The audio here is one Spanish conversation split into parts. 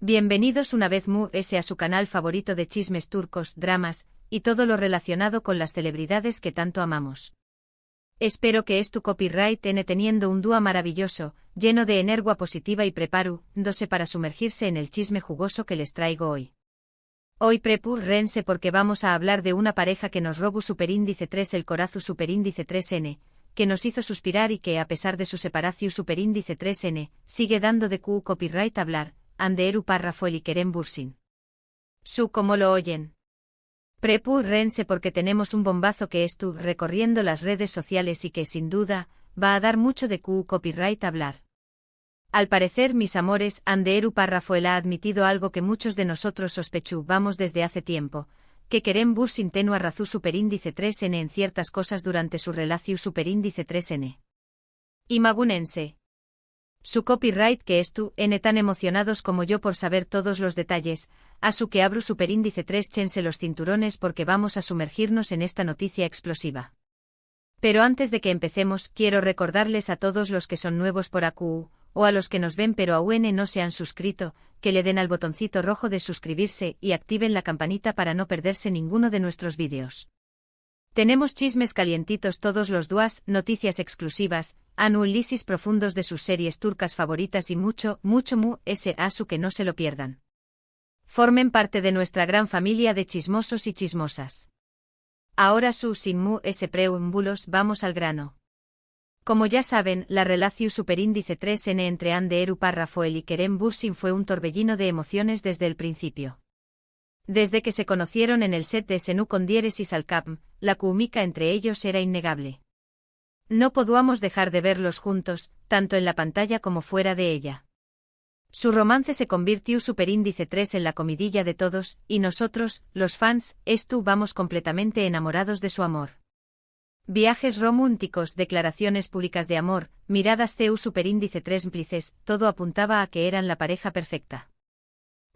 Bienvenidos una vez más a su canal favorito de chismes turcos, dramas, y todo lo relacionado con las celebridades que tanto amamos. Espero que tu copyright teniendo un dúo maravilloso, lleno de energía positiva y preparándose para sumergirse en el chisme jugoso que les traigo hoy. Hoy prepárense porque vamos a hablar de una pareja que nos robó superíndice 3 el corazón superíndice 3N, que nos hizo suspirar y que a pesar de su separación superíndice 3N, sigue dando de copyright hablar. Hande Eru y Kerem Bürsin. ¿Cómo lo oyen? Prepárense porque tenemos un bombazo que recorriendo las redes sociales y que sin duda va a dar mucho de copyright hablar. Al parecer, mis amores, Hande Eru ha admitido algo que muchos de nosotros sospechábamos desde hace tiempo, que Kerem Bürsin tenía razón superíndice 3N en ciertas cosas durante su relación superíndice 3N. Imagúnense. Su copyright que tan emocionados como yo por saber todos los detalles, a su que abro superíndice 3 chense los cinturones porque vamos a sumergirnos en esta noticia explosiva. Pero antes de que empecemos, quiero recordarles a todos los que son nuevos por AQ, o a los que nos ven pero aún no se han suscrito, que le den al botoncito rojo de suscribirse y activen la campanita para no perderse ninguno de nuestros vídeos. Tenemos chismes calientitos todos los días, noticias exclusivas, análisis profundos de sus series turcas favoritas y mucho asu que no se lo pierdan. Formen parte de nuestra gran familia de chismosos y chismosas. Ahora sin preámbulos vamos al grano. Como ya saben, la relación superíndice 3N entre Hande Eru y Kerem Bürsin fue un torbellino de emociones desde el principio. Desde que se conocieron en el set de Senú con Dieres y Salkam, la química entre ellos era innegable. No podíamos dejar de verlos juntos, tanto en la pantalla como fuera de ella. Su romance se convirtió superíndice 3 en la comidilla de todos, y nosotros, los fans, vamos completamente enamorados de su amor. Viajes románticos, declaraciones públicas de amor, miradas superíndice 3 cómplices, todo apuntaba a que eran la pareja perfecta.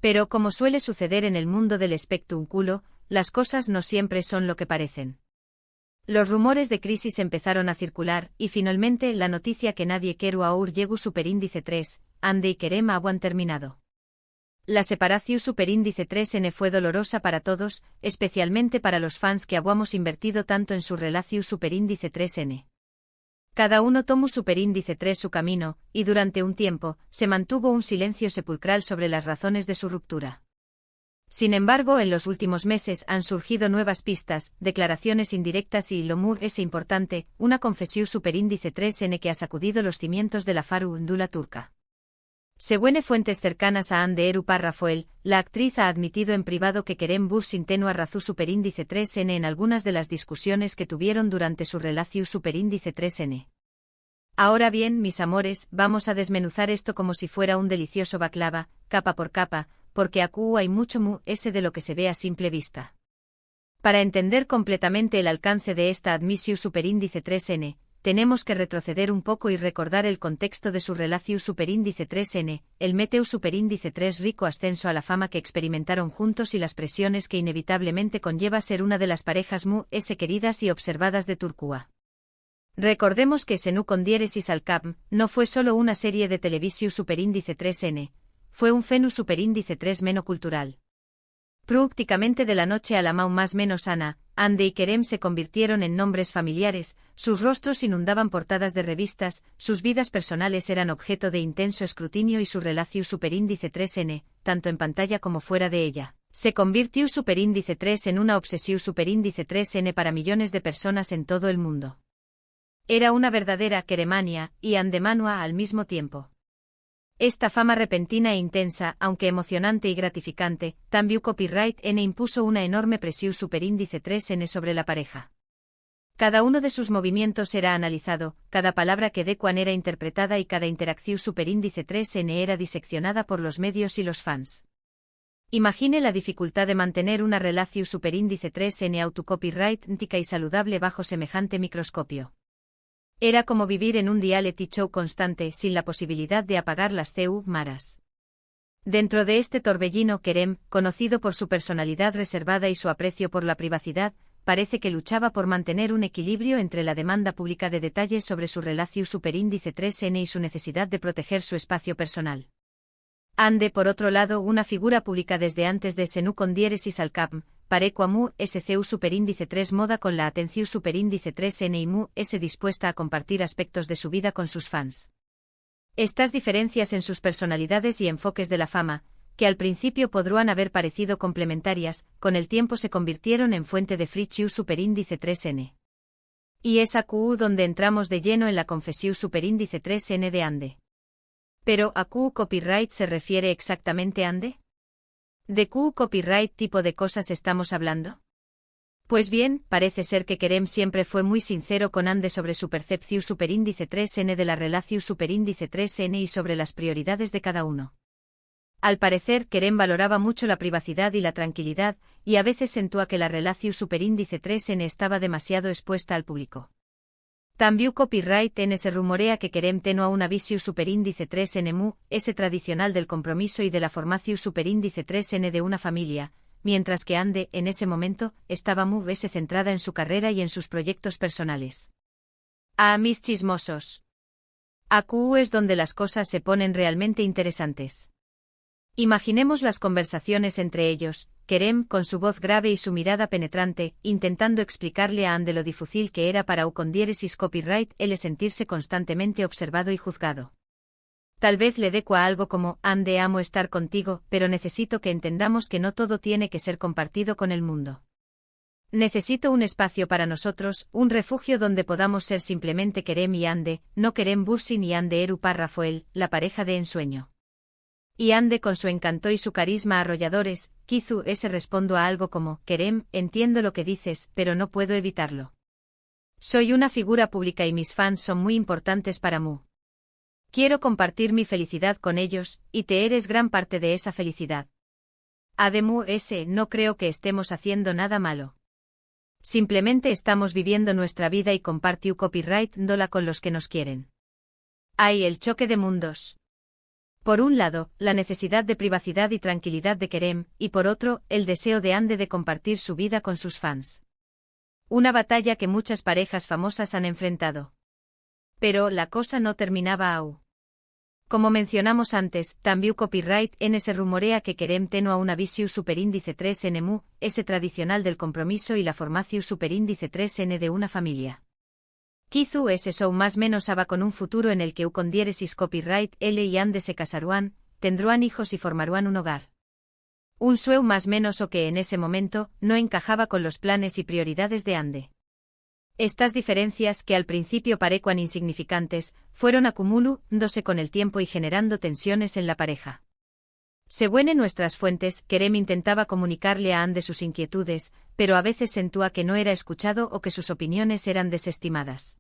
Pero como suele suceder en el mundo del espectáculo, las cosas no siempre son lo que parecen. Los rumores de crisis empezaron a circular, y finalmente la noticia que nadie quiere oír llegó superíndice 3, Hande y Kerem han terminado. La separación superíndice 3N fue dolorosa para todos, especialmente para los fans que habíamos invertido tanto en su relación superíndice 3N. Cada uno tomó superíndice 3 su camino, y durante un tiempo, se mantuvo un silencio sepulcral sobre las razones de su ruptura. Sin embargo, en los últimos meses han surgido nuevas pistas, declaraciones indirectas y, lo más importante, una confesión superíndice 3N que ha sacudido los cimientos de la farándula turca. Según fuentes cercanas a Hande Eru la actriz ha admitido en privado que Kerem Bürsin tenía razón superíndice 3N en algunas de las discusiones que tuvieron durante su relación superíndice 3N. Ahora bien, mis amores, vamos a desmenuzar esto como si fuera un delicioso baklava, capa por capa, porque aquí hay mucho de lo que se ve a simple vista. Para entender completamente el alcance de esta admisión superíndice 3N, tenemos que retroceder un poco y recordar el contexto de su relación superíndice 3N, el meteu superíndice 3 rico ascenso a la fama que experimentaron juntos y las presiones que inevitablemente conlleva ser una de las parejas queridas y observadas de Turquía. Recordemos que Senú con Dieres y Salkam no fue solo una serie de televisión superíndice 3N, fue un fenómeno superíndice 3 menocultural. Prácticamente de la noche a la más menos Ana, Hande y Kerem se convirtieron en nombres familiares, sus rostros inundaban portadas de revistas, sus vidas personales eran objeto de intenso escrutinio y su relación superíndice 3N, tanto en pantalla como fuera de ella, se convirtió superíndice 3 en una obsesión superíndice 3N para millones de personas en todo el mundo. Era una verdadera Keremania y Handemania al mismo tiempo. Esta fama repentina e intensa, aunque emocionante y gratificante, también copyright N impuso una enorme presión superíndice 3N sobre la pareja. Cada uno de sus movimientos era analizado, cada palabra que decuan era interpretada y cada interacción superíndice 3N era diseccionada por los medios y los fans. Imagine la dificultad de mantener una relación superíndice 3N autocopyright ética y saludable bajo semejante microscopio. Era como vivir en un reality show constante sin la posibilidad de apagar las maras. Dentro de este torbellino Kerem, conocido por su personalidad reservada y su aprecio por la privacidad, parece que luchaba por mantener un equilibrio entre la demanda pública de detalles sobre su relación superíndice 3N y su necesidad de proteger su espacio personal. Ande por otro lado una figura pública desde antes de Senu con diéresis al cap, pareco a mu, SCU superíndice 3 moda con la atención superíndice 3 N y mu, S dispuesta a compartir aspectos de su vida con sus fans. Estas diferencias en sus personalidades y enfoques de la fama, que al principio podrían haber parecido complementarias, con el tiempo se convirtieron en fuente de frichiu superíndice 3N. Y es AQ donde entramos de lleno en la confesiu superíndice 3N de Ande. Pero ¿AQ copyright se refiere exactamente a Ande? ¿De Q copyright tipo de cosas estamos hablando? Pues bien, parece ser que Kerem siempre fue muy sincero con Ande sobre su percepción superíndice 3N de la relación superíndice 3N y sobre las prioridades de cada uno. Al parecer, Kerem valoraba mucho la privacidad y la tranquilidad, y a veces sentía que la relación superíndice 3N estaba demasiado expuesta al público. También copyright N se rumorea que Kerem tenía una visión superíndice 3N mu, ese tradicional del compromiso y de la formación superíndice 3N de una familia, mientras que Ande, en ese momento, estaba mu ese centrada en su carrera y en sus proyectos personales. A mis chismosos. AQ es donde las cosas se ponen realmente interesantes. Imaginemos las conversaciones entre ellos, Kerem, con su voz grave y su mirada penetrante, intentando explicarle a Ande lo difícil que era para con diéresis copyright el sentirse constantemente observado y juzgado. Tal vez le decua algo como, Ande, amo estar contigo, pero necesito que entendamos que no todo tiene que ser compartido con el mundo. Necesito un espacio para nosotros, un refugio donde podamos ser simplemente Kerem y Ande, no Kerem Bursin y Ande Eru Rafael, la pareja de ensueño. Y Ande con su encanto y su carisma arrolladores, Kizu ese respondo a algo como, Kerem, entiendo lo que dices, pero no puedo evitarlo. Soy una figura pública y mis fans son muy importantes para mu. Quiero compartir mi felicidad con ellos, y te eres gran parte de esa felicidad. Ademu no creo que estemos haciendo nada malo. Simplemente estamos viviendo nuestra vida y compartiu copyright dola con los que nos quieren. Hay el choque de mundos. Por un lado, la necesidad de privacidad y tranquilidad de Kerem, y por otro, el deseo de Ande de compartir su vida con sus fans. Una batalla que muchas parejas famosas han enfrentado. Pero la cosa no terminaba aún. Como mencionamos antes, también copyright N se rumorea que Kerem tenía una visión superíndice 3N mu, ese tradicional del compromiso y la formación superíndice 3N de una familia. Kizu ese show más menos aba con un futuro en el que con diéresis copyright L y Ande se casaruan, tendrán hijos y formaruan un hogar. Un sueño más menos o que en ese momento no encajaba con los planes y prioridades de Ande. Estas diferencias, que al principio parecían insignificantes, fueron acumulándose con el tiempo y generando tensiones en la pareja. Según nuestras fuentes, Kerem intentaba comunicarle a Ande sus inquietudes, pero a veces sentía que no era escuchado o que sus opiniones eran desestimadas.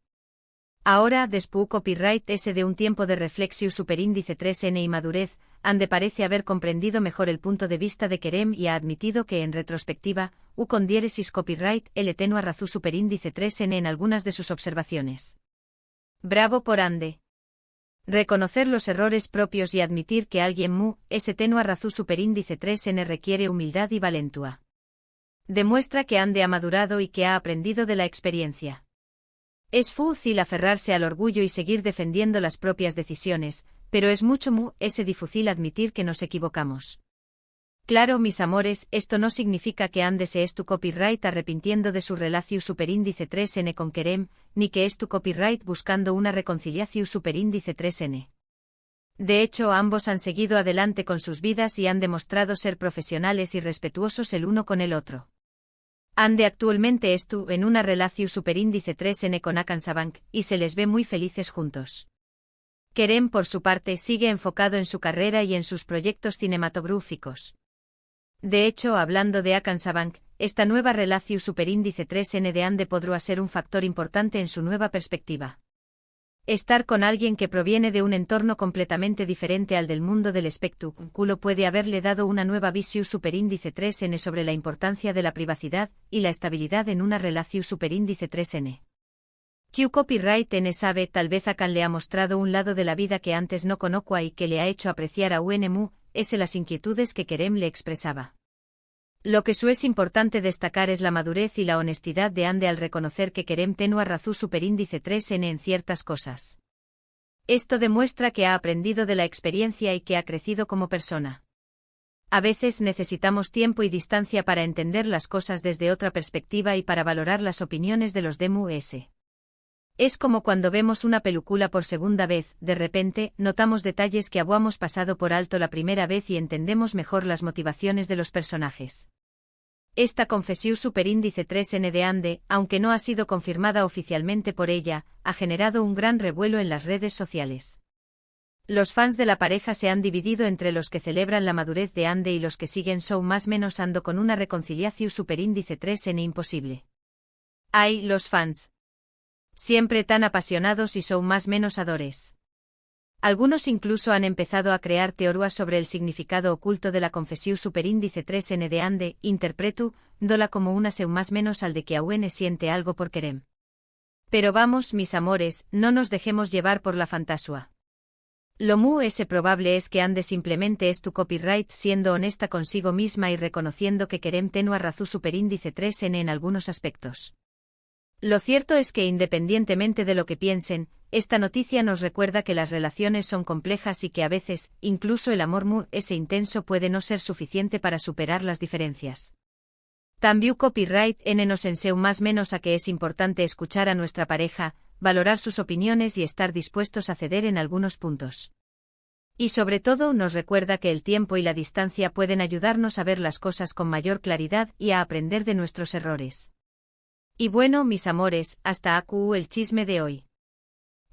Ahora, después copyright ese de un tiempo de reflexión superíndice 3N y madurez, Ande parece haber comprendido mejor el punto de vista de Kerem y ha admitido que en retrospectiva, con diéresis copyright L tenua razón superíndice 3N en algunas de sus observaciones. Bravo por Ande. Reconocer los errores propios y admitir que alguien mu, ese tenua razón superíndice 3N requiere humildad y valentía. Demuestra que Ande ha madurado y que ha aprendido de la experiencia. Es fácil aferrarse al orgullo y seguir defendiendo las propias decisiones, pero es mucho ese difícil admitir que nos equivocamos. Claro, mis amores, esto no significa que Ande se es tu copyright arrepintiendo de su relación superíndice 3N con Kerem, ni que es tu copyright buscando una reconciliación superíndice 3N. De hecho, ambos han seguido adelante con sus vidas y han demostrado ser profesionales y respetuosos el uno con el otro. Ande actualmente es en una relación superíndice 3N con Akansabank, y se les ve muy felices juntos. Kerem, por su parte, sigue enfocado en su carrera y en sus proyectos cinematográficos. De hecho, hablando de Akansabank, esta nueva relación superíndice 3N de Ande podrá ser un factor importante en su nueva perspectiva. Estar con alguien que proviene de un entorno completamente diferente al del mundo del espectáculo puede haberle dado una nueva visión superíndice 3N sobre la importancia de la privacidad y la estabilidad en una relación superíndice 3N. Q copyright N sabe, tal vez Akan le ha mostrado un lado de la vida que antes no conocía y que le ha hecho apreciar a UNMU, las inquietudes que Kerem le expresaba. Lo que es importante destacar es la madurez y la honestidad de Ande al reconocer que Kerem tenua razón superíndice 3N en ciertas cosas. Esto demuestra que ha aprendido de la experiencia y que ha crecido como persona. A veces necesitamos tiempo y distancia para entender las cosas desde otra perspectiva y para valorar las opiniones de los demás. Es como cuando vemos una película por segunda vez, de repente, notamos detalles que habíamos pasado por alto la primera vez y entendemos mejor las motivaciones de los personajes. Esta confesión superíndice 3N de Ande, aunque no ha sido confirmada oficialmente por ella, ha generado un gran revuelo en las redes sociales. Los fans de la pareja se han dividido entre los que celebran la madurez de Ande y los que siguen show más menos ando con una reconciliación superíndice 3N imposible. Ay, los fans. Siempre tan apasionados y show más menos adores. Algunos incluso han empezado a crear teorías sobre el significado oculto de la confesión superíndice 3N de Ande, interpretu, dola como una seu más menos al de que aún siente algo por querem. Pero vamos, mis amores, no nos dejemos llevar por la fantasía. Lo más probable es que Ande simplemente es tu copyright siendo honesta consigo misma y reconociendo que querem tenua razón superíndice 3N en algunos aspectos. Lo cierto es que independientemente de lo que piensen, esta noticia nos recuerda que las relaciones son complejas y que a veces, incluso el amor ese intenso puede no ser suficiente para superar las diferencias. También copyright N nos enseña más menos a que es importante escuchar a nuestra pareja, valorar sus opiniones y estar dispuestos a ceder en algunos puntos. Y sobre todo nos recuerda que el tiempo y la distancia pueden ayudarnos a ver las cosas con mayor claridad y a aprender de nuestros errores. Y bueno, mis amores, hasta aquí el chisme de hoy.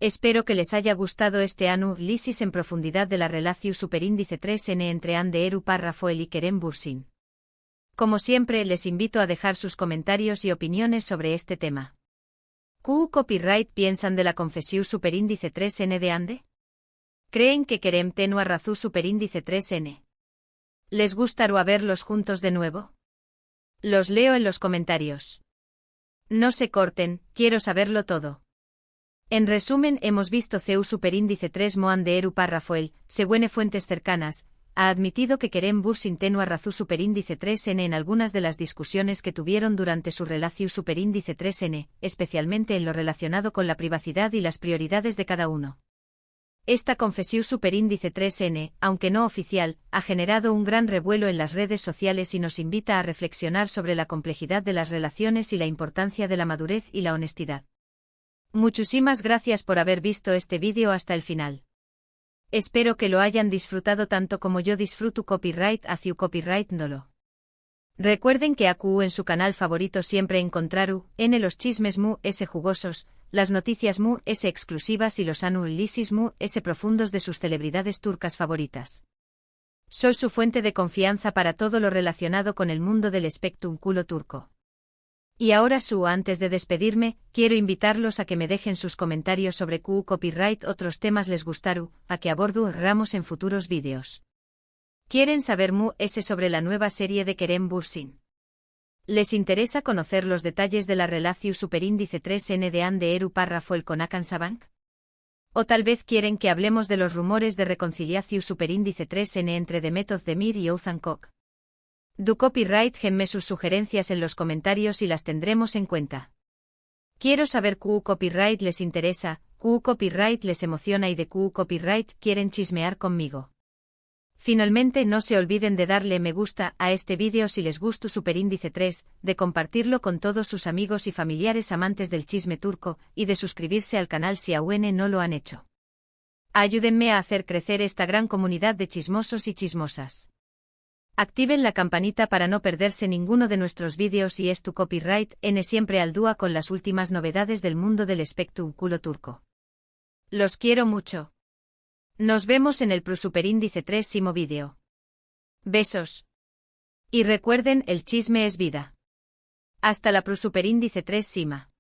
Espero que les haya gustado este análisis en profundidad de la relación superíndice 3N entre Ande Eru Parrafoel y Kerem Bürsin. Como siempre, les invito a dejar sus comentarios y opiniones sobre este tema. ¿Qué copyright piensan de la confesión superíndice 3N de Ande? ¿Creen que Kerem tenua razón superíndice 3N? ¿Les gustaría verlos juntos de nuevo? Los leo en los comentarios. No se corten, quiero saberlo todo. En resumen, hemos visto CEU superíndice 3 Moan de Eru Parrafoel, según fuentes cercanas, ha admitido que Kerem Bürsin tenua razón superíndice 3N en algunas de las discusiones que tuvieron durante su relación superíndice 3N, especialmente en lo relacionado con la privacidad y las prioridades de cada uno. Esta confesión superíndice 3N, aunque no oficial, ha generado un gran revuelo en las redes sociales y nos invita a reflexionar sobre la complejidad de las relaciones y la importancia de la madurez y la honestidad. Muchísimas gracias por haber visto este vídeo hasta el final. Espero que lo hayan disfrutado tanto como yo disfruto copyright hacia copyright dolo. Recuerden que aquí en su canal favorito siempre encontraru, los chismes jugosos, las noticias exclusivas y los análisis profundos de sus celebridades turcas favoritas. Soy su fuente de confianza para todo lo relacionado con el mundo del espectáculo turco. Y ahora antes de despedirme, quiero invitarlos a que me dejen sus comentarios sobre copyright otros temas les gustaru, a que abordemos en futuros vídeos. ¿Quieren saber sobre la nueva serie de Kerem Bürsin? ¿Les interesa conocer los detalles de la relación superíndice 3N de Ande Eru Parrafoel con Hakan Sabank? ¿O tal vez quieren que hablemos de los rumores de reconciliación superíndice 3N entre Demet Özdemir y Oğuzhan Koç? Du copyright genme sus sugerencias en los comentarios y las tendremos en cuenta. Quiero saber qué copyright les interesa, qué copyright les emociona y de qué copyright quieren chismear conmigo. Finalmente no se olviden de darle me gusta a este vídeo si les gustó superíndice 3, de compartirlo con todos sus amigos y familiares amantes del chisme turco, y de suscribirse al canal si aún no lo han hecho. Ayúdenme a hacer crecer esta gran comunidad de chismosos y chismosas. Activen la campanita para no perderse ninguno de nuestros vídeos y es tu copyright N siempre al dúa con las últimas novedades del mundo del espectáculo turco. Los quiero mucho. Nos vemos en el superíndice 3 vídeo. Besos. Y recuerden, el chisme es vida. Hasta la superíndice 3 Sima.